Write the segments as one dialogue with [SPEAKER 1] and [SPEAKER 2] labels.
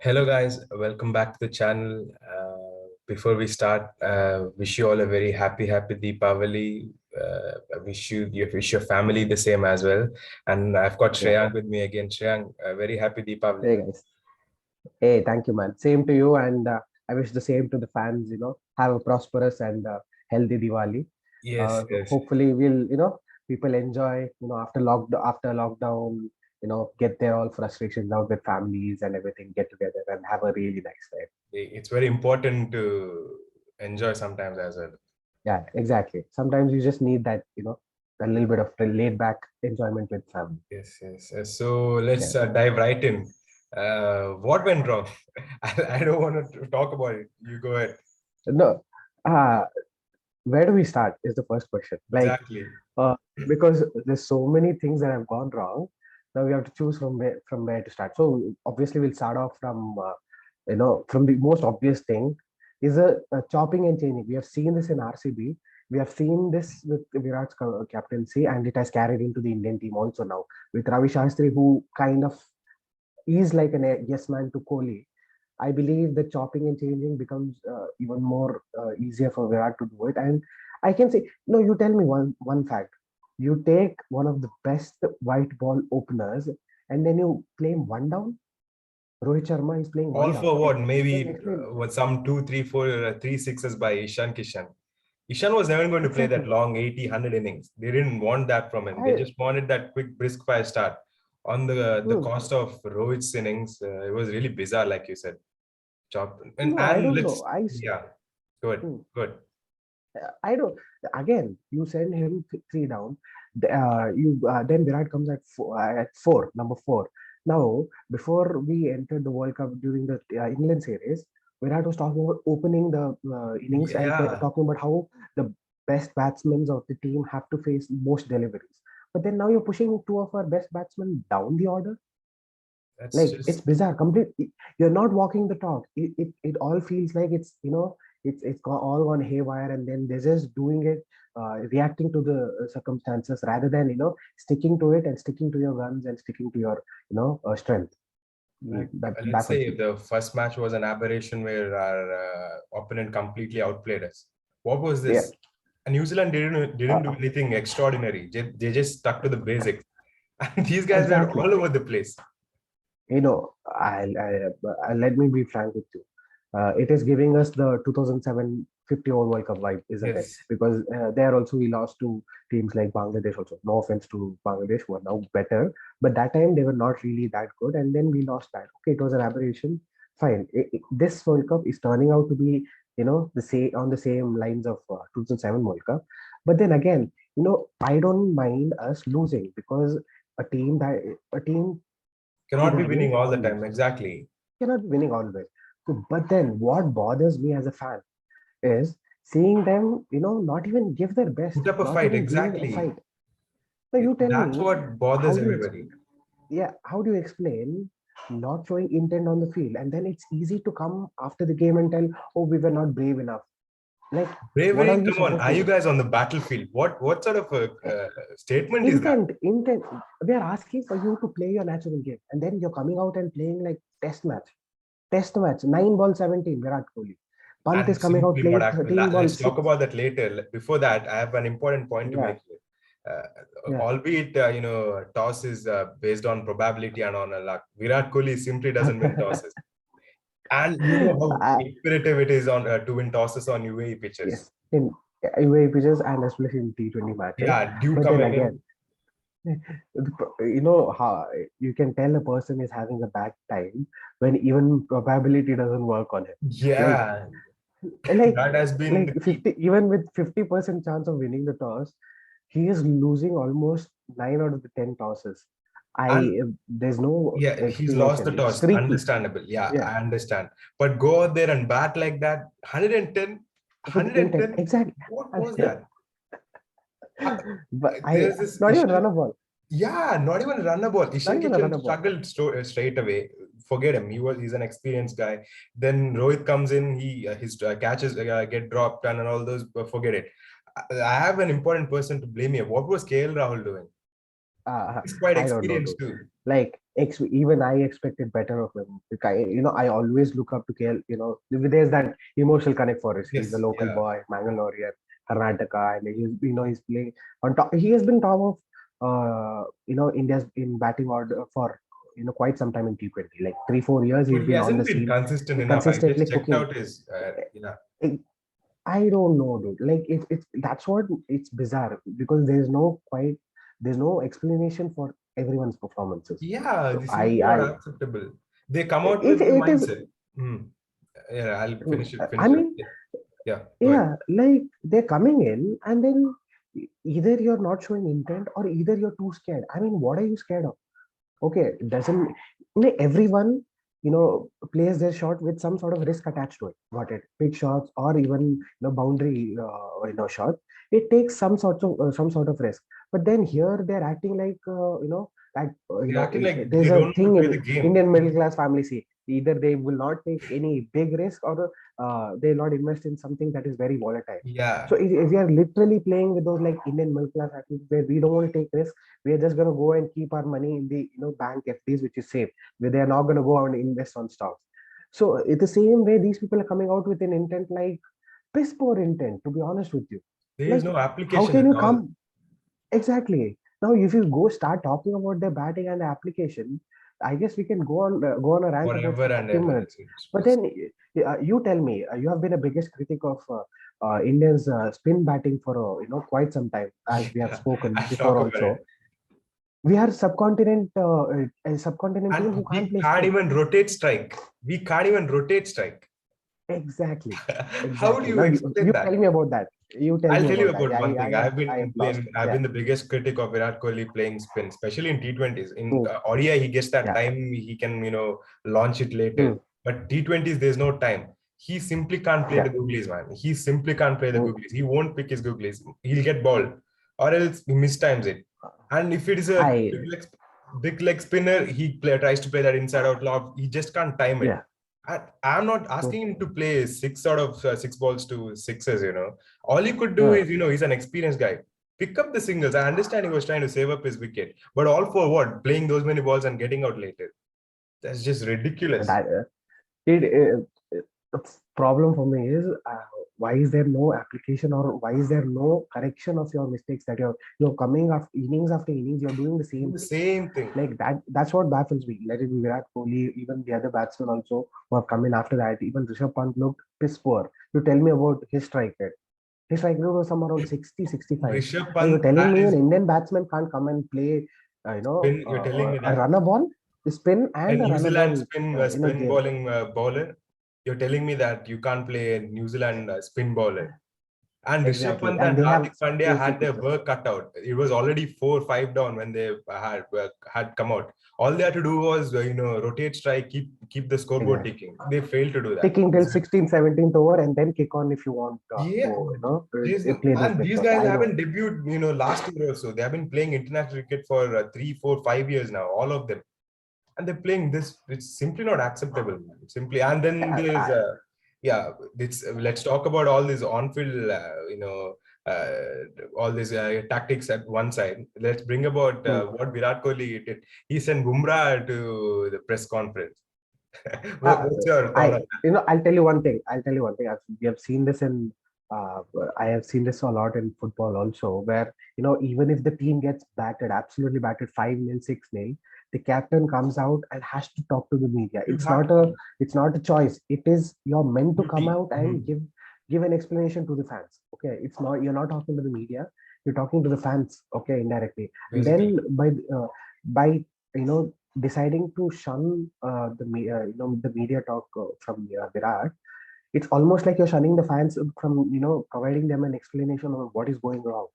[SPEAKER 1] Hello guys, welcome back to the channel. Before we start, wish you all a very happy Deepavali. I wish your family the same as well. And I've got
[SPEAKER 2] Yeah.
[SPEAKER 1] Shreyang with me again. Shreyang, very happy Deepavali,
[SPEAKER 2] Hey
[SPEAKER 1] man.
[SPEAKER 2] guys. Hey, thank you, man. Same to you, and I wish the same to the fans. Have a prosperous and healthy Diwali.
[SPEAKER 1] Yes, yes.
[SPEAKER 2] Hopefully, people enjoy. After lockdown. Get their all frustrations out with families and everything. Get together and have a really nice time.
[SPEAKER 1] It's very important to enjoy sometimes as well.
[SPEAKER 2] Yeah, exactly. Sometimes you just need that. A little bit of laid back enjoyment with family.
[SPEAKER 1] Yes, yes. So let's
[SPEAKER 2] Yeah.
[SPEAKER 1] dive right in. What went wrong? I don't want to talk about it. You go ahead.
[SPEAKER 2] No. Uh, where do we start? Is the first question.
[SPEAKER 1] Exactly.
[SPEAKER 2] Uh, because there's so many things that have gone wrong. Now we have to choose from where to start. So obviously we'll start off from the most obvious thing is a chopping and changing. We have seen this in RCB. We have seen this with Virat's captaincy, and it has carried into the Indian team also now with Ravi Shastri, who kind of is like an yes man to Kohli. I believe the chopping and changing becomes even more easier for Virat to do it. And I can say, no, you tell me one fact. You take one of the best white ball openers and then you play him one down. Rohit Sharma is playing one
[SPEAKER 1] All
[SPEAKER 2] down.
[SPEAKER 1] for what?
[SPEAKER 2] Can you
[SPEAKER 1] Maybe
[SPEAKER 2] explain?
[SPEAKER 1] what some two, three, four, three sixes by Ishan Kishan. Ishan was never going to play that
[SPEAKER 2] Exactly.
[SPEAKER 1] long 80, 100 innings. They didn't want that from him. They
[SPEAKER 2] I
[SPEAKER 1] just wanted that quick, brisk fire start. On the
[SPEAKER 2] hmm,
[SPEAKER 1] cost of Rohit's innings, it was really bizarre, like you said. Chop
[SPEAKER 2] no, I
[SPEAKER 1] and
[SPEAKER 2] don't know.
[SPEAKER 1] let's yeah, good,
[SPEAKER 2] Hmm,
[SPEAKER 1] good.
[SPEAKER 2] I don't. Again, you send him three down. You then Virat comes at number four. Now, before we entered the World Cup during the England series, Virat was talking about opening the innings and
[SPEAKER 1] Yeah,
[SPEAKER 2] talking about how the best batsmen of the team have to face most deliveries. But then now you're pushing two of our best batsmen down the order.
[SPEAKER 1] that's
[SPEAKER 2] Like it's
[SPEAKER 1] just
[SPEAKER 2] bizarre. You're not walking the talk. It all feels like all gone haywire, and then they're just doing it, reacting to the circumstances rather than sticking to it and sticking to your guns and sticking to your strength.
[SPEAKER 1] like
[SPEAKER 2] That
[SPEAKER 1] let's
[SPEAKER 2] backward
[SPEAKER 1] say
[SPEAKER 2] speed.
[SPEAKER 1] the first match was an aberration where our opponent completely outplayed us. What was
[SPEAKER 2] Yeah.
[SPEAKER 1] this? And New Zealand didn't do
[SPEAKER 2] Uh,
[SPEAKER 1] anything extraordinary. They just stuck to the basics. And these guys were
[SPEAKER 2] exactly.
[SPEAKER 1] all over the place.
[SPEAKER 2] I'll let me be frank with you. It is giving us the 2007 50 over World Cup vibe, isn't it?
[SPEAKER 1] Yes.
[SPEAKER 2] Because there also we lost to teams like Bangladesh also. No offense to Bangladesh, who are now better, but that time they were not really that good, and then we lost that. Okay, it was an aberration. Fine. This World Cup is turning out to be, the same lines of 2007 World Cup. But then again, I don't mind us losing because a team
[SPEAKER 1] Cannot be
[SPEAKER 2] can win
[SPEAKER 1] winning all the
[SPEAKER 2] always.
[SPEAKER 1] time. Exactly.
[SPEAKER 2] You're not winning always. But then what bothers me as a fan is seeing them, not even give their best,
[SPEAKER 1] Put up a
[SPEAKER 2] not
[SPEAKER 1] fight.
[SPEAKER 2] even giving a
[SPEAKER 1] Exactly.
[SPEAKER 2] fight. So you tell
[SPEAKER 1] That's
[SPEAKER 2] me,
[SPEAKER 1] what bothers
[SPEAKER 2] how do you
[SPEAKER 1] everybody.
[SPEAKER 2] explain? Yeah, how do you explain not showing intent on the field? And then it's easy to come after the game and tell, oh, we were not brave enough. Like, what are
[SPEAKER 1] Bravery,
[SPEAKER 2] you
[SPEAKER 1] come on.
[SPEAKER 2] supposed
[SPEAKER 1] Are
[SPEAKER 2] to
[SPEAKER 1] you
[SPEAKER 2] do?
[SPEAKER 1] guys on the battlefield? What sort of a statement is that?
[SPEAKER 2] Intent. We are asking for you to play your natural game. And then you're coming out and playing like test match. Test match, 9 ball 17, Virat Kohli. Pant is
[SPEAKER 1] And
[SPEAKER 2] coming out
[SPEAKER 1] simply not
[SPEAKER 2] playing
[SPEAKER 1] act.
[SPEAKER 2] 13 ball
[SPEAKER 1] Let's talk
[SPEAKER 2] 6.
[SPEAKER 1] about that later. Before that, I have an important point to
[SPEAKER 2] Yeah,
[SPEAKER 1] make here.
[SPEAKER 2] yeah.
[SPEAKER 1] Albeit, toss is based on probability and on a luck. Virat Kohli simply doesn't win tosses. And you know how
[SPEAKER 2] uh,
[SPEAKER 1] imperative it is on to win tosses on UAE pitches.
[SPEAKER 2] yes, in away pitches and especially in T20 matches.
[SPEAKER 1] Yeah, Dew
[SPEAKER 2] But then
[SPEAKER 1] coming
[SPEAKER 2] again,
[SPEAKER 1] in.
[SPEAKER 2] you know how you can tell a person is having a bad time when even probability doesn't work on him. Like,
[SPEAKER 1] Yeah,
[SPEAKER 2] like,
[SPEAKER 1] that has been
[SPEAKER 2] like
[SPEAKER 1] the key.
[SPEAKER 2] 50, even with 50% chance of winning the toss, he is losing almost 9 out of the 10 tosses.
[SPEAKER 1] And
[SPEAKER 2] There's no
[SPEAKER 1] yeah, he's lost the
[SPEAKER 2] explanation. It's
[SPEAKER 1] toss.
[SPEAKER 2] freaky.
[SPEAKER 1] Understandable. Yeah,
[SPEAKER 2] Yeah.
[SPEAKER 1] I understand. But go out there and bat like that, 110,
[SPEAKER 2] With intent,
[SPEAKER 1] 110.
[SPEAKER 2] exactly.
[SPEAKER 1] What was that? Uh,
[SPEAKER 2] But I
[SPEAKER 1] There's this
[SPEAKER 2] not even
[SPEAKER 1] issue.
[SPEAKER 2] run a ball,
[SPEAKER 1] Yeah, not even run a ball.
[SPEAKER 2] not
[SPEAKER 1] Ishan
[SPEAKER 2] even a
[SPEAKER 1] Kishan
[SPEAKER 2] run a ball.
[SPEAKER 1] struggled straight away. Forget him. He's an experienced guy. Then Rohit comes in. His catches get dropped and all those. Forget it. I have an important person to blame here. What was KL Rahul doing?
[SPEAKER 2] Uh,
[SPEAKER 1] He's quite
[SPEAKER 2] I don't know,
[SPEAKER 1] experienced
[SPEAKER 2] dude.
[SPEAKER 1] too.
[SPEAKER 2] Like Even I expected better of him. I always look up to KL. There's that emotional connect for us. He's a
[SPEAKER 1] Yes,
[SPEAKER 2] local
[SPEAKER 1] yeah.
[SPEAKER 2] boy, Mangalore, Karnataka, and he's playing on top. He has been top of India's in batting order for quite some time in T20, like 3-4 years.
[SPEAKER 1] But
[SPEAKER 2] He's
[SPEAKER 1] he
[SPEAKER 2] been on the
[SPEAKER 1] hasn't been
[SPEAKER 2] scene,
[SPEAKER 1] consistent enough. I
[SPEAKER 2] consistently
[SPEAKER 1] just checked
[SPEAKER 2] cooking.
[SPEAKER 1] out his, yeah.
[SPEAKER 2] I don't know, dude. Like it's that's what it's bizarre because there's no explanation for everyone's performances.
[SPEAKER 1] Yeah,
[SPEAKER 2] So
[SPEAKER 1] this is simply not
[SPEAKER 2] I
[SPEAKER 1] acceptable. They come out
[SPEAKER 2] it
[SPEAKER 1] with the
[SPEAKER 2] it is.
[SPEAKER 1] mindset. Hmm. Yeah, I'll finish it.
[SPEAKER 2] I
[SPEAKER 1] Finish it.
[SPEAKER 2] mean,
[SPEAKER 1] Yeah, go ahead.
[SPEAKER 2] yeah, like they're coming in and then either you're not showing intent or either you're too scared. I mean, what are you scared of? Okay, doesn't everyone plays their shot with some sort of risk attached to it. Got it? Big shots or even boundary shots. It takes some sort of risk. But then here they're acting like that
[SPEAKER 1] They're acting like
[SPEAKER 2] there's
[SPEAKER 1] they
[SPEAKER 2] a
[SPEAKER 1] don't know to
[SPEAKER 2] thing
[SPEAKER 1] play the
[SPEAKER 2] in
[SPEAKER 1] game.
[SPEAKER 2] Indian middle class family. See, either they will not take any big risk or they'll not invest in something that is very volatile.
[SPEAKER 1] Yeah,
[SPEAKER 2] So if we are literally playing with those like Indian middle class athletes where we don't want to take risks, we are just going to go and keep our money in the bank FDs, which is safe, where they are not going to go and invest on stocks. So it's the same way these people are coming out with an intent like piss poor intent, to be honest with you.
[SPEAKER 1] there is
[SPEAKER 2] Like,
[SPEAKER 1] no
[SPEAKER 2] how
[SPEAKER 1] application
[SPEAKER 2] can
[SPEAKER 1] at
[SPEAKER 2] you
[SPEAKER 1] all.
[SPEAKER 2] come exactly now? If you go start talking about their batting and the application, I guess we can go on a rant about
[SPEAKER 1] Forever
[SPEAKER 2] for
[SPEAKER 1] and
[SPEAKER 2] 30
[SPEAKER 1] ever.
[SPEAKER 2] minutes. But then you tell me, you have been a biggest critic of Indians spin batting for quite some time, as we have
[SPEAKER 1] Yeah,
[SPEAKER 2] spoken
[SPEAKER 1] I'll
[SPEAKER 2] before
[SPEAKER 1] talk about it.
[SPEAKER 2] also. We are a subcontinent team
[SPEAKER 1] And
[SPEAKER 2] who can't
[SPEAKER 1] we
[SPEAKER 2] play
[SPEAKER 1] can't
[SPEAKER 2] spin.
[SPEAKER 1] even rotate strike. We can't even rotate strike.
[SPEAKER 2] Exactly,
[SPEAKER 1] How do
[SPEAKER 2] exactly.
[SPEAKER 1] you
[SPEAKER 2] Now you
[SPEAKER 1] explain that?
[SPEAKER 2] tell me about that. You tell
[SPEAKER 1] I'll
[SPEAKER 2] me
[SPEAKER 1] tell you
[SPEAKER 2] about that.
[SPEAKER 1] about one thing.
[SPEAKER 2] I have lost it.
[SPEAKER 1] I've
[SPEAKER 2] Yeah.
[SPEAKER 1] been the biggest critic of Virat Kohli playing spin, especially in T20s. In
[SPEAKER 2] Hmm.
[SPEAKER 1] ODI, he gets that
[SPEAKER 2] Yeah.
[SPEAKER 1] time he can launch it later.
[SPEAKER 2] Hmm.
[SPEAKER 1] But T20s, there's no time. He simply can't play
[SPEAKER 2] Yeah.
[SPEAKER 1] the googlies, man. He simply can't play the
[SPEAKER 2] Hmm.
[SPEAKER 1] googlies. He won't pick his googlies. He'll get balled, or else he mistimes it. And if it is a
[SPEAKER 2] I
[SPEAKER 1] big leg spinner, tries to play that inside out lob. He just can't time it.
[SPEAKER 2] yeah.
[SPEAKER 1] I'm not
[SPEAKER 2] Hmm.
[SPEAKER 1] asking him to play six out of six balls to sixes. All he could do
[SPEAKER 2] Uh,
[SPEAKER 1] is, he's an experienced guy. Pick up the singles. I understand he was trying to save up his wicket, but all for what? Playing those many balls and getting out later. That's just ridiculous.
[SPEAKER 2] that it, the problem for me is why is there no application or why is there no correction of your mistakes that you're coming after innings you're doing the same
[SPEAKER 1] The
[SPEAKER 2] thing
[SPEAKER 1] same thing.
[SPEAKER 2] like that. That's what baffles me. Let it be Virat Kohli, even the other batsmen also who have come in after that. Even Rishabh Pant looked piss poor. You tell me about his strike rate. His strike rate was somewhere around 60, 65.
[SPEAKER 1] Rishabh
[SPEAKER 2] Now you're
[SPEAKER 1] Pant
[SPEAKER 2] telling
[SPEAKER 1] and
[SPEAKER 2] me an
[SPEAKER 1] his
[SPEAKER 2] Indian batsman can't come and play,
[SPEAKER 1] spin. You're telling me
[SPEAKER 2] a
[SPEAKER 1] that
[SPEAKER 2] runner ball, the spin
[SPEAKER 1] a
[SPEAKER 2] and a
[SPEAKER 1] New
[SPEAKER 2] runner
[SPEAKER 1] Zealand
[SPEAKER 2] ball,
[SPEAKER 1] spin
[SPEAKER 2] game.
[SPEAKER 1] bowling bowler. You're telling me that you can't play a New Zealand spin bowler. And Rishabh
[SPEAKER 2] Exactly.
[SPEAKER 1] Pant
[SPEAKER 2] And
[SPEAKER 1] and
[SPEAKER 2] they have
[SPEAKER 1] Hardik Pandya
[SPEAKER 2] basic
[SPEAKER 1] had their
[SPEAKER 2] pitches.
[SPEAKER 1] work cut out. It was already 4-5 down when they had come out. All they had to do was rotate strike, keep the scoreboard
[SPEAKER 2] Exactly.
[SPEAKER 1] ticking. They failed to do that.
[SPEAKER 2] Ticking till 16th, 17th over and then kick on if you want
[SPEAKER 1] Yeah,
[SPEAKER 2] play those
[SPEAKER 1] and
[SPEAKER 2] big
[SPEAKER 1] these
[SPEAKER 2] shots.
[SPEAKER 1] guys
[SPEAKER 2] I know.
[SPEAKER 1] haven't debuted, last year or so. They have been playing international cricket for 3, 4, 5 years now, all of them, and they're playing this. It's simply not acceptable, man. Simply, and then
[SPEAKER 2] Yeah,
[SPEAKER 1] there's yeah, let's talk about all these on-field, all these tactics at one side. Let's bring about
[SPEAKER 2] hmm.
[SPEAKER 1] what Virat Kohli did. He sent Bumrah to the press conference.
[SPEAKER 2] Uh,
[SPEAKER 1] What's your thought on
[SPEAKER 2] I'll tell you one thing. I'll tell you one thing. We have seen this in, uh, I have seen this a lot in football also, where, even if the team gets battered, absolutely battered 5-0, 6-0, the captain comes out and has to talk to the media.
[SPEAKER 1] that? You have to.
[SPEAKER 2] It's not a choice. It is you're meant to come
[SPEAKER 1] Duty.
[SPEAKER 2] out and give an explanation to the fans. Okay. It's not, you're not talking to the media. You're talking to the fans. Okay. Indirectly. And then
[SPEAKER 1] Basically.
[SPEAKER 2] by, deciding to shun the media talk from Virat, it's almost like you're shunning the fans from providing them an explanation of what is going wrong.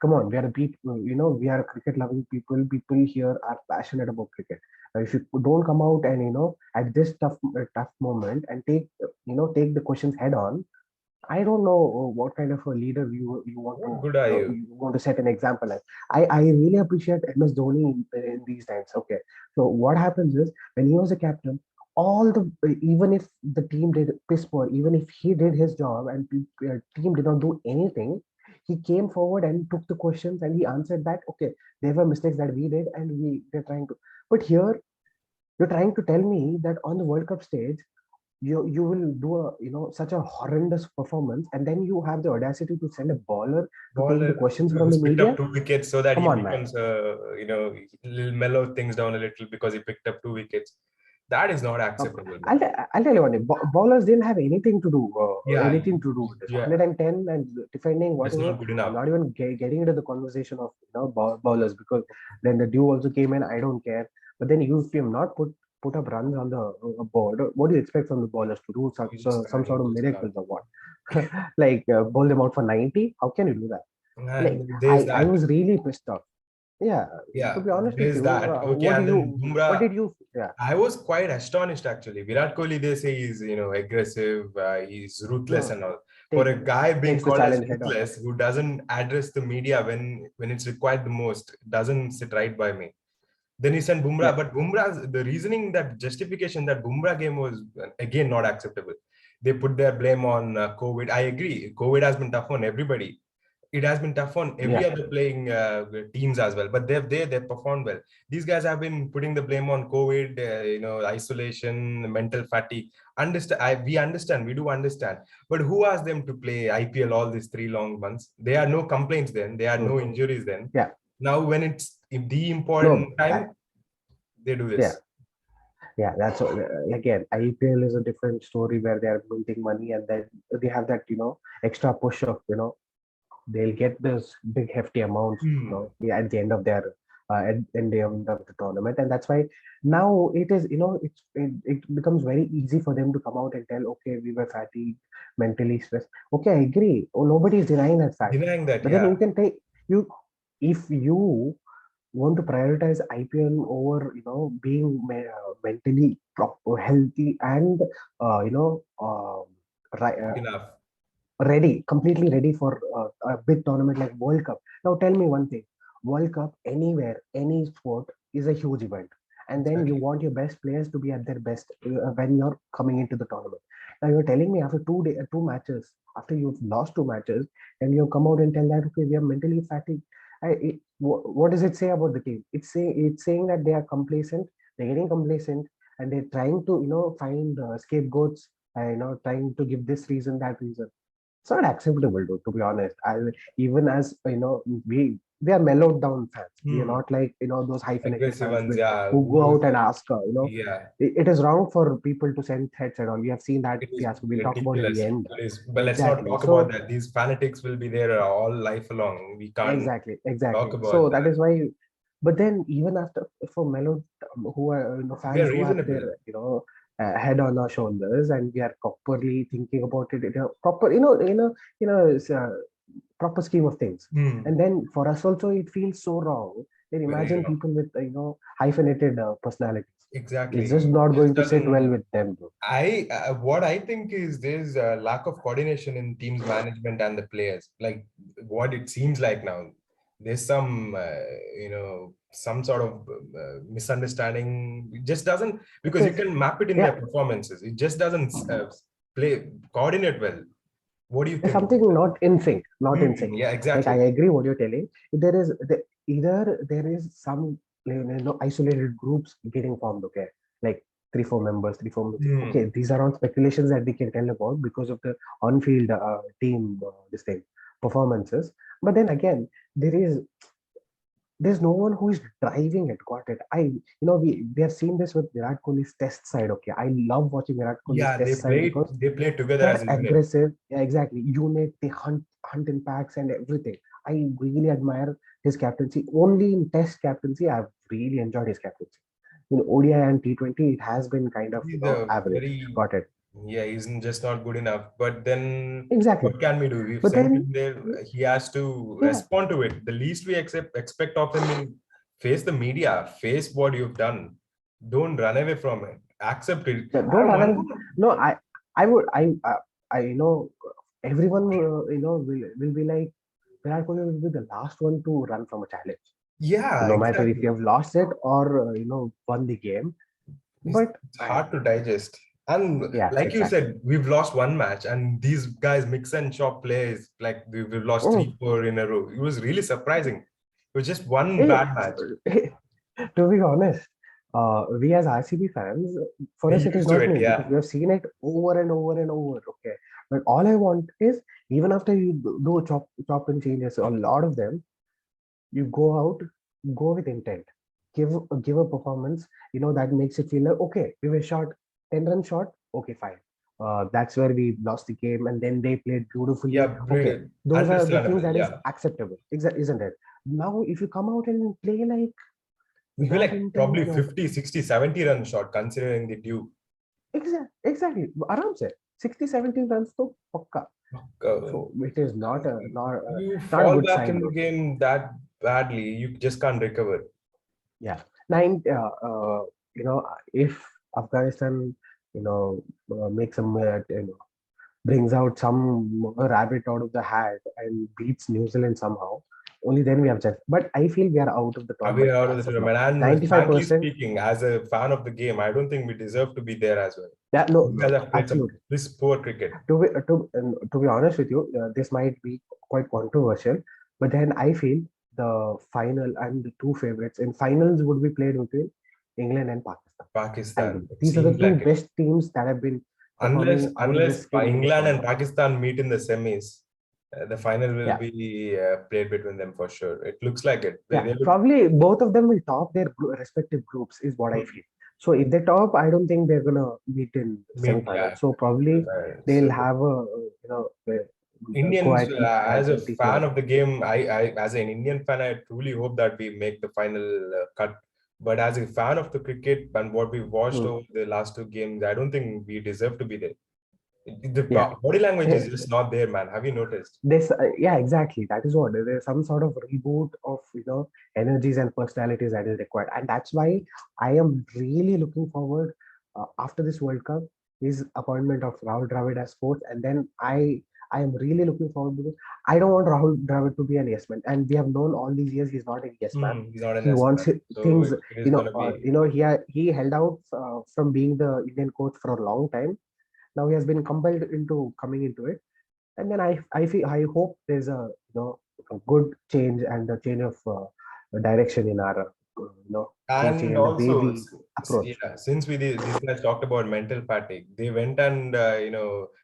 [SPEAKER 2] Come on, we are a people, we are cricket loving people. People here are passionate about cricket. If you don't come out and at this tough moment and take the questions head on, I don't know what kind of a leader
[SPEAKER 1] What good are you?
[SPEAKER 2] you want to set an example as. I really appreciate MS Dhoni in these times. Okay, so what happens is when he was a captain, all the even if the team did piss poor, even if he did his job and team did not do anything, he came forward and took the questions and he answered that. Okay, there were mistakes that we did and we're trying to. But here. You're trying to tell me that on the World Cup stage, you will do a such a horrendous performance, and then you have the audacity to send a baller to take the
[SPEAKER 1] Bowler
[SPEAKER 2] questions from
[SPEAKER 1] who's
[SPEAKER 2] the
[SPEAKER 1] picked
[SPEAKER 2] media.
[SPEAKER 1] up 2 wickets so that
[SPEAKER 2] Come
[SPEAKER 1] he
[SPEAKER 2] on, man.
[SPEAKER 1] becomes, little mellow things down a little because he picked up 2 wickets. That is not
[SPEAKER 2] Um,
[SPEAKER 1] acceptable, man.
[SPEAKER 2] I'll tell you one thing. Bowlers didn't have
[SPEAKER 1] Yeah,
[SPEAKER 2] anything to do with this.
[SPEAKER 1] yeah,
[SPEAKER 2] 110 and defending
[SPEAKER 1] that's
[SPEAKER 2] whatever.
[SPEAKER 1] not good
[SPEAKER 2] I'm
[SPEAKER 1] enough.
[SPEAKER 2] not even getting into the conversation of bowlers, because then the dew also came in. I don't care. But then if you have not put up runs on the board, what do you expect from the bowlers to do? Some sort of miracles or what? Like bowl them out for 90? How can you do that? Like
[SPEAKER 1] And there's
[SPEAKER 2] I
[SPEAKER 1] that.
[SPEAKER 2] was really pissed off. Yeah, to
[SPEAKER 1] Yeah,
[SPEAKER 2] be honest with
[SPEAKER 1] there's
[SPEAKER 2] you,
[SPEAKER 1] that. Okay, and then
[SPEAKER 2] what
[SPEAKER 1] Bumrah.
[SPEAKER 2] did you? Yeah,
[SPEAKER 1] I was quite astonished actually. Virat Kohli, they say he's aggressive, he's ruthless
[SPEAKER 2] no,
[SPEAKER 1] and all. For
[SPEAKER 2] take
[SPEAKER 1] a guy being
[SPEAKER 2] takes the
[SPEAKER 1] called as
[SPEAKER 2] challenge head on.
[SPEAKER 1] ruthless, who doesn't address the media when it's required the most, doesn't sit right by me. Then he sent Bumrah,
[SPEAKER 2] Yeah,
[SPEAKER 1] but Bumrah's the reasoning, that justification, that Bumrah game was again not acceptable. They put their blame on COVID. I agree, COVID has been tough on everybody. It has been tough on every
[SPEAKER 2] yeah,
[SPEAKER 1] other playing teams as well, but they've performed well. These guys have been putting the blame on COVID, isolation, mental fatigue. We understand, we do understand, but who asked them to play IPL all these 3 long months? There are no complaints then, there are
[SPEAKER 2] mm,
[SPEAKER 1] no injuries then.
[SPEAKER 2] yeah.
[SPEAKER 1] Now when it's in the important
[SPEAKER 2] No,
[SPEAKER 1] time, they do
[SPEAKER 2] yeah,
[SPEAKER 1] this.
[SPEAKER 2] yeah. That's again, IPL is a different story where they are minting money, and then they have that extra push of they'll get this big hefty amounts
[SPEAKER 1] Hmm.
[SPEAKER 2] yeah, at the end of their at the end of the tournament, and that's why now it is it becomes very easy for them to come out and tell, okay, we were fatigued, mentally stressed. Okay, I agree. Oh, nobody is denying that fact,
[SPEAKER 1] Denying that,
[SPEAKER 2] but then
[SPEAKER 1] yeah.
[SPEAKER 2] you can take you if you want to prioritize IPL over being mentally proper, healthy, and you know right,
[SPEAKER 1] Enough.
[SPEAKER 2] completely ready for a big tournament like World Cup. Now tell me one thing: World Cup anywhere, any sport is a huge event, and then you
[SPEAKER 1] Exactly.
[SPEAKER 2] want your best players to be at their best when you're coming into the tournament. Now you're telling me after 2 matches, after you've lost 2 matches, and you come out and tell that, okay, we are mentally fatigued. What does it say about the team? It's saying that they are complacent. They're getting complacent, and they're trying to find scapegoats. Trying to give this reason, that reason. It's not acceptable, to be honest. Even as we are mellowed down fans. We are
[SPEAKER 1] Hmm.
[SPEAKER 2] not like those hyphenated
[SPEAKER 1] Aggressive
[SPEAKER 2] fans
[SPEAKER 1] ones, yeah.
[SPEAKER 2] who go out and ask.
[SPEAKER 1] Yeah.
[SPEAKER 2] It is wrong for people to send threats and all. We have seen that
[SPEAKER 1] It is
[SPEAKER 2] fiasco. We'll talk about in the
[SPEAKER 1] ridiculous.
[SPEAKER 2] end.
[SPEAKER 1] It is, but let's not
[SPEAKER 2] Exactly.
[SPEAKER 1] talk about
[SPEAKER 2] So
[SPEAKER 1] that. These fanatics will be there all life along. We can't talk
[SPEAKER 2] exactly.
[SPEAKER 1] about
[SPEAKER 2] So that
[SPEAKER 1] that.
[SPEAKER 2] is why. But then even after for mellowed, who are
[SPEAKER 1] We
[SPEAKER 2] fans
[SPEAKER 1] are
[SPEAKER 2] who have
[SPEAKER 1] reasonable.
[SPEAKER 2] their head on our shoulders, and we are properly thinking about it in a proper proper scheme of things.
[SPEAKER 1] Hmm.
[SPEAKER 2] And then for us also, it feels so wrong. Then
[SPEAKER 1] Very
[SPEAKER 2] imagine
[SPEAKER 1] wrong.
[SPEAKER 2] people with hyphenated personalities. It's
[SPEAKER 1] Exactly.
[SPEAKER 2] just not
[SPEAKER 1] It just
[SPEAKER 2] going to sit well
[SPEAKER 1] doesn't.
[SPEAKER 2] with them, bro.
[SPEAKER 1] What I think is there's a lack of coordination in teams management and the players. Like what it seems like now, there's some sort of misunderstanding. It just doesn't,
[SPEAKER 2] It
[SPEAKER 1] because you
[SPEAKER 2] is,
[SPEAKER 1] can map it in their
[SPEAKER 2] yeah,
[SPEAKER 1] performances. It just doesn't play coordinate well. What do you
[SPEAKER 2] there's
[SPEAKER 1] think about
[SPEAKER 2] something
[SPEAKER 1] that?
[SPEAKER 2] not in sync, not in sync.
[SPEAKER 1] Yeah,
[SPEAKER 2] Like I
[SPEAKER 1] exactly.
[SPEAKER 2] agree what you're telling. Either there is some isolated groups getting formed, okay, like 3 4 members, 3 4 members.
[SPEAKER 1] Hmm.
[SPEAKER 2] Okay, these are all speculations that we can tell about because of the on-field team this thing performances. But then again, there's no one who is driving it. Got it. We have seen this with Virat Kohli's test side. Okay, I love watching Virat Kohli's
[SPEAKER 1] Yeah, they
[SPEAKER 2] test side
[SPEAKER 1] played
[SPEAKER 2] because
[SPEAKER 1] they played together as
[SPEAKER 2] they're
[SPEAKER 1] a unit.
[SPEAKER 2] aggressive. Yeah, exactly. Unit, they hunt in packs and everything. I really admire his captaincy. Only in test captaincy, I've really enjoyed his captaincy. In ODI and T20, it has been kind of,
[SPEAKER 1] He's a
[SPEAKER 2] average.
[SPEAKER 1] very,
[SPEAKER 2] Got it.
[SPEAKER 1] yeah, he's just not good enough. But then
[SPEAKER 2] Exactly.
[SPEAKER 1] what can we do? We've
[SPEAKER 2] But
[SPEAKER 1] sent
[SPEAKER 2] then,
[SPEAKER 1] him there. He has to
[SPEAKER 2] yeah,
[SPEAKER 1] respond to it. The least we expect of him is face the media, face what you've done. Don't run away from it. Accept it.
[SPEAKER 2] yeah,
[SPEAKER 1] I
[SPEAKER 2] don't
[SPEAKER 1] don't
[SPEAKER 2] run
[SPEAKER 1] want.
[SPEAKER 2] away. No, I would, everyone, will be like, Virat Kohli will be the last one to run from a challenge.
[SPEAKER 1] Yeah,
[SPEAKER 2] No matter if you
[SPEAKER 1] exactly.
[SPEAKER 2] have lost it or, won the game. But
[SPEAKER 1] It's hard to digest. And
[SPEAKER 2] yeah,
[SPEAKER 1] like you
[SPEAKER 2] exactly.
[SPEAKER 1] said, we've lost one match, and these guys mix and chop plays. Like we've lost
[SPEAKER 2] Mm.
[SPEAKER 1] 3 4 in a row. It was really surprising. It was just one
[SPEAKER 2] Hey,
[SPEAKER 1] bad match.
[SPEAKER 2] to be honest, we as RCB fans, for
[SPEAKER 1] We
[SPEAKER 2] us it is
[SPEAKER 1] used to
[SPEAKER 2] not
[SPEAKER 1] it,
[SPEAKER 2] new because
[SPEAKER 1] yeah.
[SPEAKER 2] we have seen it over and over and over. Okay, but all I want is, even after you do chop and changes, a lot of them, you go out, go with intent, give a performance, that makes it feel like, okay, we were short, 10 runs short, okay, fine. That's where we lost the game, and then they played
[SPEAKER 1] Yeah,
[SPEAKER 2] beautifully. Okay, those are the things
[SPEAKER 1] understandable.
[SPEAKER 2] that is
[SPEAKER 1] Yeah.
[SPEAKER 2] acceptable, isn't it? Now, if you come out and play like
[SPEAKER 1] We were
[SPEAKER 2] without
[SPEAKER 1] like
[SPEAKER 2] intent,
[SPEAKER 1] probably 50, 60, 70 run short considering the due.
[SPEAKER 2] exactly, aram se 60, 70 runs to pakka.
[SPEAKER 1] Uh,
[SPEAKER 2] So it is not a
[SPEAKER 1] you
[SPEAKER 2] not a
[SPEAKER 1] fall
[SPEAKER 2] good
[SPEAKER 1] back
[SPEAKER 2] sign,
[SPEAKER 1] in the
[SPEAKER 2] bro.
[SPEAKER 1] game that badly, you just can't recover.
[SPEAKER 2] Yeah. Nine, if Afghanistan, makes brings out some rabbit out of the hat and beats New Zealand somehow, only then we have chance. But I feel we are out of the
[SPEAKER 1] We
[SPEAKER 2] tournament
[SPEAKER 1] are out of the
[SPEAKER 2] as of now.
[SPEAKER 1] tournament. And frankly
[SPEAKER 2] 95%.
[SPEAKER 1] speaking, as a fan of the game, I don't think we deserve to be there as well.
[SPEAKER 2] Yeah, no,
[SPEAKER 1] You guys
[SPEAKER 2] no,
[SPEAKER 1] have played some
[SPEAKER 2] absolutely.
[SPEAKER 1] this poor cricket.
[SPEAKER 2] To be honest with you, this might be quite controversial, but then I feel the final and the two favorites in finals would be played between England and Pakistan. I
[SPEAKER 1] Pakistan.
[SPEAKER 2] believe
[SPEAKER 1] It
[SPEAKER 2] these are the
[SPEAKER 1] seems
[SPEAKER 2] two
[SPEAKER 1] like it.
[SPEAKER 2] best teams that have been
[SPEAKER 1] Unless
[SPEAKER 2] performing out of
[SPEAKER 1] unless
[SPEAKER 2] this skin in this
[SPEAKER 1] England and
[SPEAKER 2] tournament.
[SPEAKER 1] Pakistan meet in the semis, the final will
[SPEAKER 2] Yeah,
[SPEAKER 1] be played between them for sure. It looks like it.
[SPEAKER 2] yeah.
[SPEAKER 1] They look.
[SPEAKER 2] Probably both of them will top their respective groups, is what I feel. So if they top, I don't think they're gonna meet in
[SPEAKER 1] Meet,
[SPEAKER 2] semifinals.
[SPEAKER 1] yeah.
[SPEAKER 2] So probably
[SPEAKER 1] So
[SPEAKER 2] they'll have a go
[SPEAKER 1] Indians,
[SPEAKER 2] at
[SPEAKER 1] as a
[SPEAKER 2] empty
[SPEAKER 1] fan
[SPEAKER 2] throat.
[SPEAKER 1] of the game, I as an Indian fan, I truly hope that we make the final cut. But as a fan of the cricket and what we watched
[SPEAKER 2] Hmm.
[SPEAKER 1] over the last two games, I don't think we deserve to be there. The
[SPEAKER 2] Yeah.
[SPEAKER 1] body language is just not there, man. Have you noticed?
[SPEAKER 2] This Yeah, exactly, that is what there's some sort of reboot of energies and personalities that is required, and that's why I am really looking forward, after this World Cup, is appointment of Rahul Dravid as coach. And then I am really looking forward, because I don't want Rahul Dravid to be an yes man, and we have known all these years he's not a yes man.
[SPEAKER 1] He's not an
[SPEAKER 2] He
[SPEAKER 1] S
[SPEAKER 2] wants
[SPEAKER 1] man, so
[SPEAKER 2] things,
[SPEAKER 1] it is gonna be.
[SPEAKER 2] he held out from being the Indian coach for a long time. Now he has been compelled into coming into it, and then I hope there's a good change and a change of direction in our coaching
[SPEAKER 1] And
[SPEAKER 2] and the way
[SPEAKER 1] also,
[SPEAKER 2] we approach.
[SPEAKER 1] yeah, since these guys talked about mental fatigue, they went and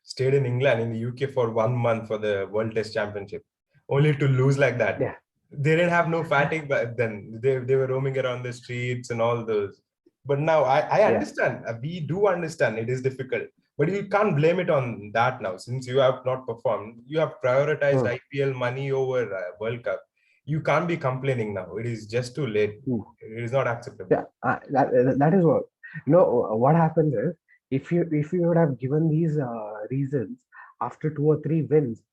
[SPEAKER 1] stayed in England, in the UK for 1 month for the World Test Championship, only to lose like that.
[SPEAKER 2] Yeah,
[SPEAKER 1] They didn't have no fatigue back then. They were roaming around the streets and all those. But now I
[SPEAKER 2] yeah.
[SPEAKER 1] understand. We do understand it is difficult, but you can't blame it on that now. Since you have not performed, you have prioritized
[SPEAKER 2] Hmm,
[SPEAKER 1] IPL money over World Cup. You can't be complaining now. It is just too late.
[SPEAKER 2] hmm.
[SPEAKER 1] It is not acceptable.
[SPEAKER 2] Yeah, that is what, what happens is, if you would have given these reasons after 2 or 3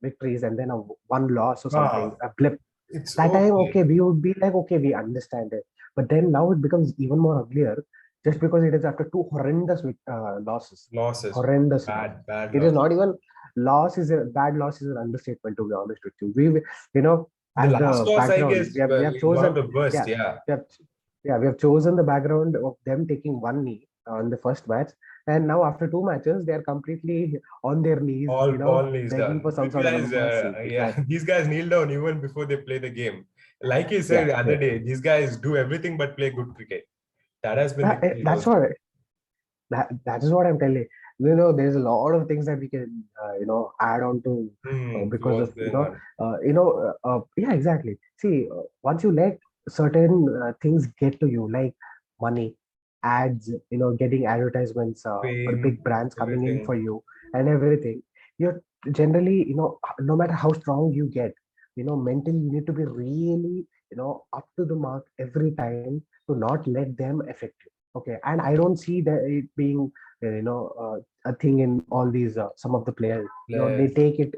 [SPEAKER 2] victories, and then one loss or something,
[SPEAKER 1] Ah,
[SPEAKER 2] a blip,
[SPEAKER 1] it's
[SPEAKER 2] that time,
[SPEAKER 1] okay.
[SPEAKER 2] okay, we would be like, okay, we understand it. But then now it becomes even more uglier, just because it is after two horrendous losses.
[SPEAKER 1] Losses,
[SPEAKER 2] Horrendous loss.
[SPEAKER 1] bad
[SPEAKER 2] It is
[SPEAKER 1] loss.
[SPEAKER 2] not even bad loss is an understatement, to be honest with you.
[SPEAKER 1] The
[SPEAKER 2] As
[SPEAKER 1] last
[SPEAKER 2] the
[SPEAKER 1] loss, I
[SPEAKER 2] background,
[SPEAKER 1] guess,
[SPEAKER 2] we have
[SPEAKER 1] is one of
[SPEAKER 2] chosen,
[SPEAKER 1] the worst.
[SPEAKER 2] yeah,
[SPEAKER 1] Yeah,
[SPEAKER 2] we have, we have chosen the background of them taking one knee in the first match, and now after two matches, they are completely on their knees,
[SPEAKER 1] all knees
[SPEAKER 2] begging for
[SPEAKER 1] down.
[SPEAKER 2] some
[SPEAKER 1] These
[SPEAKER 2] sort of
[SPEAKER 1] guys,
[SPEAKER 2] mercy.
[SPEAKER 1] yeah,
[SPEAKER 2] Exactly.
[SPEAKER 1] these guys kneel down even before they play the game. Like you said
[SPEAKER 2] Yeah,
[SPEAKER 1] the other
[SPEAKER 2] yeah.
[SPEAKER 1] day, these guys do everything but play good cricket. That has been the case
[SPEAKER 2] That's
[SPEAKER 1] also.
[SPEAKER 2] what that is what I'm telling. There's a lot of things that we can add on to, because
[SPEAKER 1] What's
[SPEAKER 2] of
[SPEAKER 1] going on?
[SPEAKER 2] yeah, exactly. See, once you let certain things get to you, like money, ads, getting advertisements, or
[SPEAKER 1] Fame,
[SPEAKER 2] big brands coming in for
[SPEAKER 1] everything.
[SPEAKER 2] you, and everything, you're generally, no matter how strong you get, mentally you need to be really, up to the mark every time, to not let them affect you. Okay, and I don't see that it being a thing in all these some of the players. They
[SPEAKER 1] Players,
[SPEAKER 2] take it,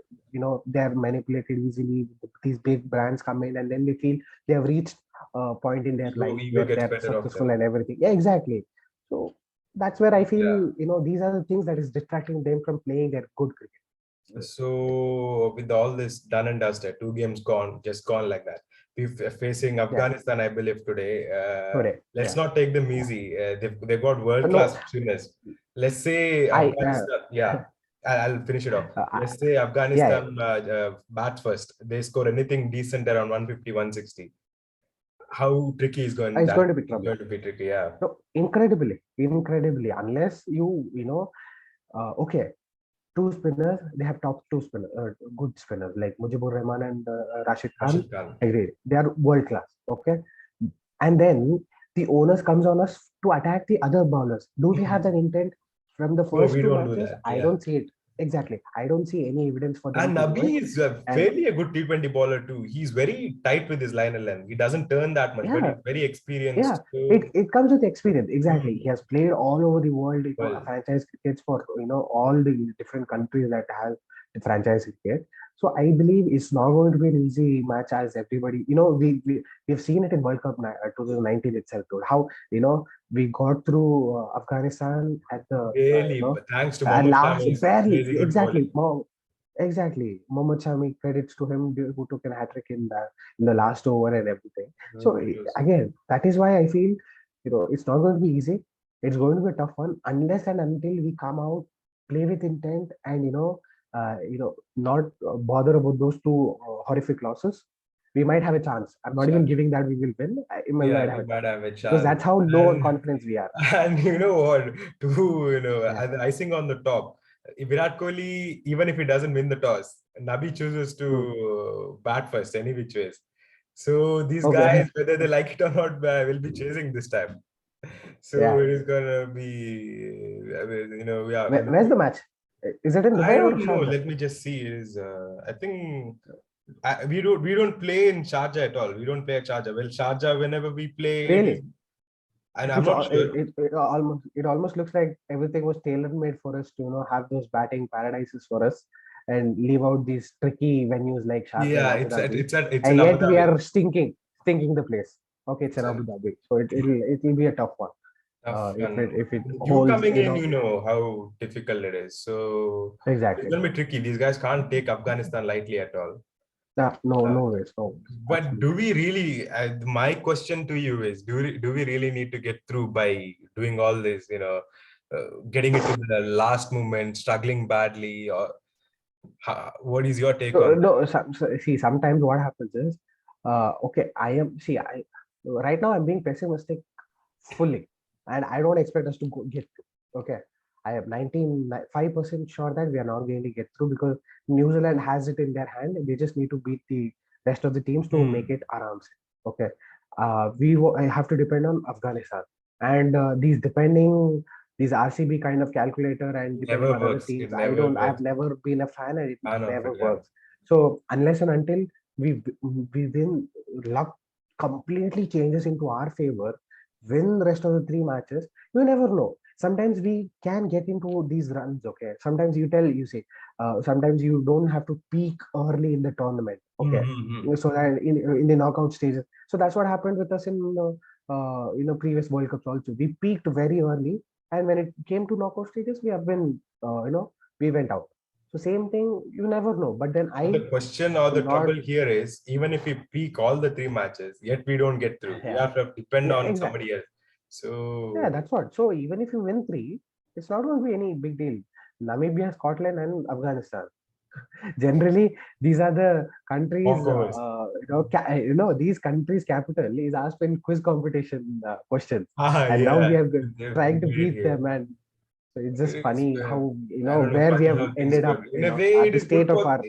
[SPEAKER 2] they're manipulated easily. These big brands come in, and then they feel they have reached a point in their life
[SPEAKER 1] ego
[SPEAKER 2] where
[SPEAKER 1] gets
[SPEAKER 2] they're
[SPEAKER 1] better of
[SPEAKER 2] successful
[SPEAKER 1] them.
[SPEAKER 2] and everything. Yeah, exactly. So that's where I feel,
[SPEAKER 1] Yeah.
[SPEAKER 2] these are the things that is distracting them from playing their good cricket.
[SPEAKER 1] So with all this done and dusted, two games gone, just gone like that. We're facing
[SPEAKER 2] Yeah,
[SPEAKER 1] Afghanistan, I believe, today.
[SPEAKER 2] today.
[SPEAKER 1] Let's
[SPEAKER 2] Yeah.
[SPEAKER 1] not take them easy. They've got
[SPEAKER 2] No,
[SPEAKER 1] world-class spinners. Let's say
[SPEAKER 2] I
[SPEAKER 1] Afghanistan, yeah, I'll finish it off.
[SPEAKER 2] I,
[SPEAKER 1] Let's say
[SPEAKER 2] yeah, yeah.
[SPEAKER 1] Afghanistan bats first. They score anything decent around 150, 160. how tricky is
[SPEAKER 2] It's
[SPEAKER 1] that
[SPEAKER 2] going to be
[SPEAKER 1] is
[SPEAKER 2] trouble.
[SPEAKER 1] going to be tricky. Yeah.
[SPEAKER 2] No, incredibly. Unless okay, two spinners, they have top two spinners, good spinners like Mujibur Rahman and Rashid Khan.
[SPEAKER 1] Rashid Khan.
[SPEAKER 2] Agreed. They are world class. Okay, and then the onus comes on us to attack the other bowlers. Do we have that intent from the
[SPEAKER 1] No,
[SPEAKER 2] first
[SPEAKER 1] we
[SPEAKER 2] two
[SPEAKER 1] don't do
[SPEAKER 2] matches?
[SPEAKER 1] that.
[SPEAKER 2] I
[SPEAKER 1] Yeah.
[SPEAKER 2] don't see it. Exactly. I don't see any evidence for them
[SPEAKER 1] And
[SPEAKER 2] to do it.
[SPEAKER 1] Nabi is
[SPEAKER 2] And
[SPEAKER 1] fairly a good T20 bowler too. He's very tight with his liner length. He doesn't turn that much, but
[SPEAKER 2] yeah,
[SPEAKER 1] he's very
[SPEAKER 2] yeah,
[SPEAKER 1] experienced. So,
[SPEAKER 2] it comes with experience. Exactly. He
[SPEAKER 1] hmm,
[SPEAKER 2] has played all over the world,
[SPEAKER 1] well,
[SPEAKER 2] franchise crickets for all the different countries that have the franchise cricket. So I believe it's not going to be an easy match as everybody. We've seen it in World Cup 2019 itself, too. How we got through Afghanistan at the
[SPEAKER 1] really, thanks to
[SPEAKER 2] at
[SPEAKER 1] Mohammad
[SPEAKER 2] last
[SPEAKER 1] Shami's
[SPEAKER 2] barely.
[SPEAKER 1] crazy good
[SPEAKER 2] Exactly.
[SPEAKER 1] bowling.
[SPEAKER 2] Exactly. Mohammad Shami, credits to him, who took a hat trick in the last over and everything. So
[SPEAKER 1] It was,
[SPEAKER 2] again, that is why I feel it's not going to be easy. It's going to be a tough one unless and until we come out, play with intent, and not bother about those two horrific losses. We might have a chance. I'm not even giving that we will win. We
[SPEAKER 1] yeah,
[SPEAKER 2] might have
[SPEAKER 1] we
[SPEAKER 2] a
[SPEAKER 1] might
[SPEAKER 2] chance
[SPEAKER 1] have a
[SPEAKER 2] because
[SPEAKER 1] chance.
[SPEAKER 2] that's how low on
[SPEAKER 1] And
[SPEAKER 2] confidence we are.
[SPEAKER 1] and you know what? To
[SPEAKER 2] Yeah.
[SPEAKER 1] the icing on the top, Virat Kohli, even if he doesn't win the toss, Nabi chooses
[SPEAKER 2] Hmm.
[SPEAKER 1] to bat first, any which ways. So these guys,
[SPEAKER 2] Okay.
[SPEAKER 1] whether they like it or not, will be chasing this time. So
[SPEAKER 2] Yeah.
[SPEAKER 1] it is gonna be, yeah.
[SPEAKER 2] Where's the match? Is it in
[SPEAKER 1] I
[SPEAKER 2] Dubai or
[SPEAKER 1] don't know.
[SPEAKER 2] Sharjah?
[SPEAKER 1] Let me just see. It is I think we don't play in Sharjah at all. We don't play at Sharjah. Well, Sharjah, whenever we play, it is,
[SPEAKER 2] Really?
[SPEAKER 1] and I'm
[SPEAKER 2] It's
[SPEAKER 1] not
[SPEAKER 2] all
[SPEAKER 1] sure.
[SPEAKER 2] it almost looks like everything was tailor made for us to have those batting paradises for us and leave out these tricky venues like Sharjah and
[SPEAKER 1] Yeah,
[SPEAKER 2] Abu Dhabi,
[SPEAKER 1] it's in
[SPEAKER 2] and
[SPEAKER 1] Abu
[SPEAKER 2] yet we
[SPEAKER 1] Dhabi.
[SPEAKER 2] are stinking the place. Okay, it's
[SPEAKER 1] It's
[SPEAKER 2] in Abu
[SPEAKER 1] a
[SPEAKER 2] Dhabi, so it will be a tough one.
[SPEAKER 1] tough
[SPEAKER 2] If
[SPEAKER 1] one.
[SPEAKER 2] it
[SPEAKER 1] You
[SPEAKER 2] holds,
[SPEAKER 1] coming in, you know how difficult it is. So it's
[SPEAKER 2] exactly.
[SPEAKER 1] gonna be tricky. These guys can't take Afghanistan lightly at all.
[SPEAKER 2] No,
[SPEAKER 1] Uh,
[SPEAKER 2] no ways, no ways.
[SPEAKER 1] but do
[SPEAKER 2] Absolutely.
[SPEAKER 1] we really? My question to you is: do we really need to get through by doing all this? Getting it to the last moment, struggling badly, or what is your take
[SPEAKER 2] So,
[SPEAKER 1] on that?
[SPEAKER 2] no, see, sometimes what happens is, okay, I right now I'm being pessimistic fully, and I don't expect us to get through. Okay, I am 95% sure that we are not going to get through because New Zealand has it in their hand. They just need to beat the rest of the teams to make
[SPEAKER 1] Hmm.
[SPEAKER 2] it around. Okay, I have to depend on Afghanistan, and these RCB kind of calculator and depending
[SPEAKER 1] Never
[SPEAKER 2] on other
[SPEAKER 1] works.
[SPEAKER 2] teams.
[SPEAKER 1] It never
[SPEAKER 2] I've
[SPEAKER 1] works.
[SPEAKER 2] never been a fan, and it
[SPEAKER 1] Fan of
[SPEAKER 2] never
[SPEAKER 1] it, yeah.
[SPEAKER 2] works. So unless and until we win, luck completely changes into our favor, win the rest of the three matches, you never know. Sometimes we can get into these runs. Okay, sometimes you say, sometimes you don't have to peak early in the tournament. Okay,
[SPEAKER 1] Mm-hmm.
[SPEAKER 2] so that in the knockout stages. So that's what happened with us in previous World Cups also. We peaked very early, and when it came to knockout stages, we have been we went out. So same thing, you never know. But then
[SPEAKER 1] The
[SPEAKER 2] I
[SPEAKER 1] question or the
[SPEAKER 2] am not.
[SPEAKER 1] trouble here is even if we peak all the three matches, yet we don't get through. We
[SPEAKER 2] Yeah,
[SPEAKER 1] have to depend
[SPEAKER 2] yeah,
[SPEAKER 1] on
[SPEAKER 2] exactly.
[SPEAKER 1] somebody else.
[SPEAKER 2] Yeah,
[SPEAKER 1] So
[SPEAKER 2] that's what. So even if you win three, it's not going to be any big deal. Namibia, Scotland, and Afghanistan. Generally, these are the countries.
[SPEAKER 1] walkovers.
[SPEAKER 2] These countries' capital is asked in quiz competition questions,
[SPEAKER 1] Ah,
[SPEAKER 2] and now
[SPEAKER 1] yeah,
[SPEAKER 2] we are
[SPEAKER 1] they've
[SPEAKER 2] trying to
[SPEAKER 1] made it
[SPEAKER 2] beat
[SPEAKER 1] here.
[SPEAKER 2] them. And so it's just
[SPEAKER 1] It's,
[SPEAKER 2] funny how
[SPEAKER 1] I don't know,
[SPEAKER 2] where we
[SPEAKER 1] funny
[SPEAKER 2] have
[SPEAKER 1] how things
[SPEAKER 2] ended
[SPEAKER 1] go.
[SPEAKER 2] up.
[SPEAKER 1] In a way,
[SPEAKER 2] At
[SPEAKER 1] it
[SPEAKER 2] the
[SPEAKER 1] is good
[SPEAKER 2] state of
[SPEAKER 1] for
[SPEAKER 2] our.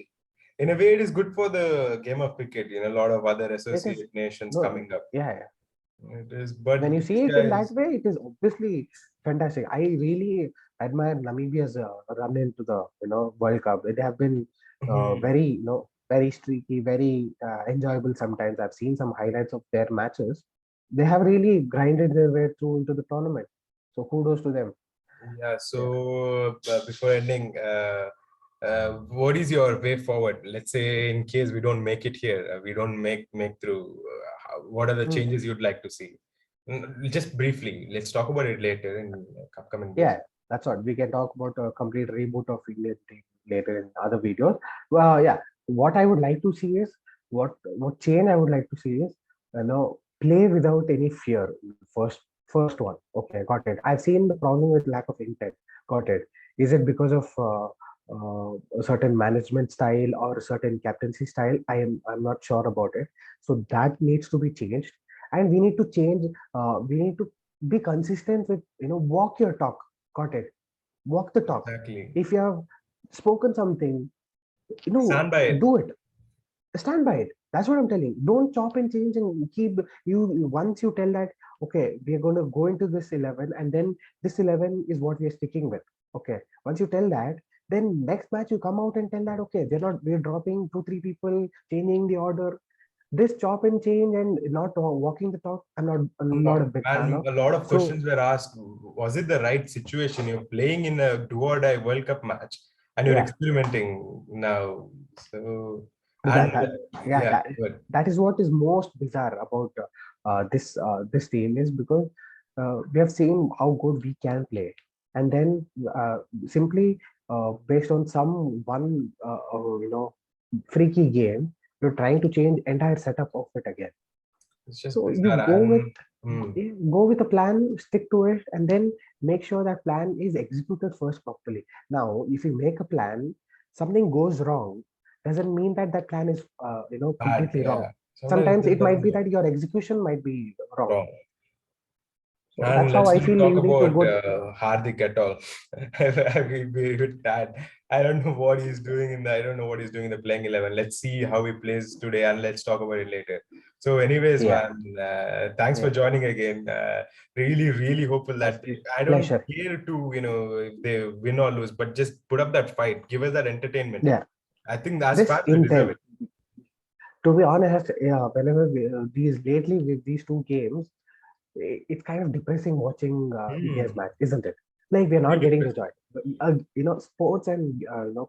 [SPEAKER 1] in a way it is good for the game of cricket. A lot of other
[SPEAKER 2] It is
[SPEAKER 1] associate nations
[SPEAKER 2] no,
[SPEAKER 1] coming up.
[SPEAKER 2] yeah, yeah.
[SPEAKER 1] It is,
[SPEAKER 2] When
[SPEAKER 1] but
[SPEAKER 2] you
[SPEAKER 1] these
[SPEAKER 2] see it in that
[SPEAKER 1] guys.
[SPEAKER 2] way, it is obviously fantastic. I really admire Namibia's run into the World Cup. They have been
[SPEAKER 1] Mhm.
[SPEAKER 2] very very streaky, very enjoyable. Sometimes I've seen some highlights of their matches. They have really grinded their way through into the tournament. So kudos to them.
[SPEAKER 1] Yeah,
[SPEAKER 2] Yeah.
[SPEAKER 1] so before ending, what is your way forward? Let's say in case we don't make it here, we don't make through. What are the
[SPEAKER 2] Hmm.
[SPEAKER 1] changes you'd like to see? Just briefly, let's talk about it later in upcoming days.
[SPEAKER 2] Yeah, that's what we can talk about a complete reboot of Indian team later in other videos. Well, yeah, what I would like to see is what change I would like to see is play without any fear. First one. Okay, got it. I've seen the problem with lack of intent. Got it. Is it because of a certain management style or a certain captaincy style? I'm not sure about it. So that needs to be changed. and we need to change. We need to be consistent with, walk your talk. Got it? Walk the talk.
[SPEAKER 1] Exactly.
[SPEAKER 2] If you have spoken something,
[SPEAKER 1] Stand by it.
[SPEAKER 2] do it. Stand by it. That's what I'm telling. Don't chop and change and keep you. Once you tell that, okay, we are going to go into this 11, and then this 11 is what we are sticking with. Okay, once you tell that, then next match you come out and tell that, okay, we're dropping 2 3 people, changing the order. This chop and change and not walking the talk, I'm not a big fan
[SPEAKER 1] And
[SPEAKER 2] of.
[SPEAKER 1] a lot of
[SPEAKER 2] So
[SPEAKER 1] questions were asked. Was it the right situation? You're playing in a do or die World Cup match and you're
[SPEAKER 2] yeah,
[SPEAKER 1] experimenting now. So, and
[SPEAKER 2] that yeah,
[SPEAKER 1] yeah, but
[SPEAKER 2] that is what is most bizarre about this team, is because we have seen how good we can play, and then simply based on some one freaky game, you're trying to change entire setup of it again.
[SPEAKER 1] it's just
[SPEAKER 2] So you
[SPEAKER 1] bizarre. And mm,
[SPEAKER 2] go with a plan, stick to it, and then make sure that plan is executed first properly. Now, if you make a plan, something goes wrong, doesn't mean that that plan is
[SPEAKER 1] bad,
[SPEAKER 2] completely wrong.
[SPEAKER 1] yeah. Sometimes it
[SPEAKER 2] Sometimes
[SPEAKER 1] just
[SPEAKER 2] it might
[SPEAKER 1] doesn't
[SPEAKER 2] be
[SPEAKER 1] work.
[SPEAKER 2] that your execution might be wrong.
[SPEAKER 1] Wrong.
[SPEAKER 2] So
[SPEAKER 1] And
[SPEAKER 2] that's how
[SPEAKER 1] let's
[SPEAKER 2] I
[SPEAKER 1] not
[SPEAKER 2] feel
[SPEAKER 1] talk
[SPEAKER 2] you need to
[SPEAKER 1] about
[SPEAKER 2] go.
[SPEAKER 1] Hardik at all. With that, I don't know what he's doing in the. I don't know what he's doing in the playing 11. Let's see how he plays today, and let's talk about it later. So, anyways,
[SPEAKER 2] Yeah,
[SPEAKER 1] man, thanks for
[SPEAKER 2] yeah,
[SPEAKER 1] joining again. Really, really hopeful
[SPEAKER 2] that's
[SPEAKER 1] that I don't
[SPEAKER 2] pleasure.
[SPEAKER 1] care to if they win or lose, but just put up that fight, give us that entertainment.
[SPEAKER 2] Yeah,
[SPEAKER 1] I think as
[SPEAKER 2] this
[SPEAKER 1] fans we deserve
[SPEAKER 2] intent.
[SPEAKER 1] it.
[SPEAKER 2] To be honest, yeah, whenever these lately with these two games, it's kind of depressing watching India's
[SPEAKER 1] Hmm.
[SPEAKER 2] match, isn't it? Like we're not
[SPEAKER 1] Very
[SPEAKER 2] getting the
[SPEAKER 1] depressing.
[SPEAKER 2] joy. Sports and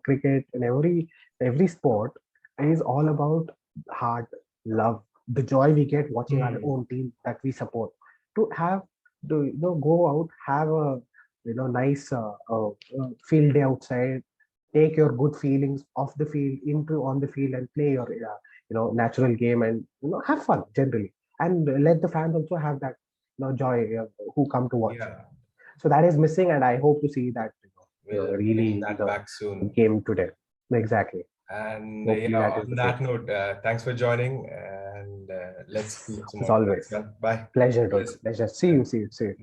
[SPEAKER 2] cricket and every sport is all about heart, love, the joy we get watching our
[SPEAKER 1] Hmm.
[SPEAKER 2] own team that we support. To have to go out, have a nice field day outside, take your good feelings off the field into on the field and play your natural game, and have fun generally, and let the fans also have that joy who come to watch.
[SPEAKER 1] Yeah,
[SPEAKER 2] So that is missing, and I hope to see that
[SPEAKER 1] we'll bring
[SPEAKER 2] really
[SPEAKER 1] that back soon.
[SPEAKER 2] game today. Exactly.
[SPEAKER 1] And
[SPEAKER 2] Hopefully
[SPEAKER 1] yeah,
[SPEAKER 2] that is
[SPEAKER 1] on
[SPEAKER 2] the case.
[SPEAKER 1] that note, thanks for joining, and let's see you
[SPEAKER 2] As
[SPEAKER 1] tomorrow. Thanks,
[SPEAKER 2] always,
[SPEAKER 1] man. Bye.
[SPEAKER 2] pleasure, dude.
[SPEAKER 1] Cheers.
[SPEAKER 2] Pleasure. See you. See you. See you.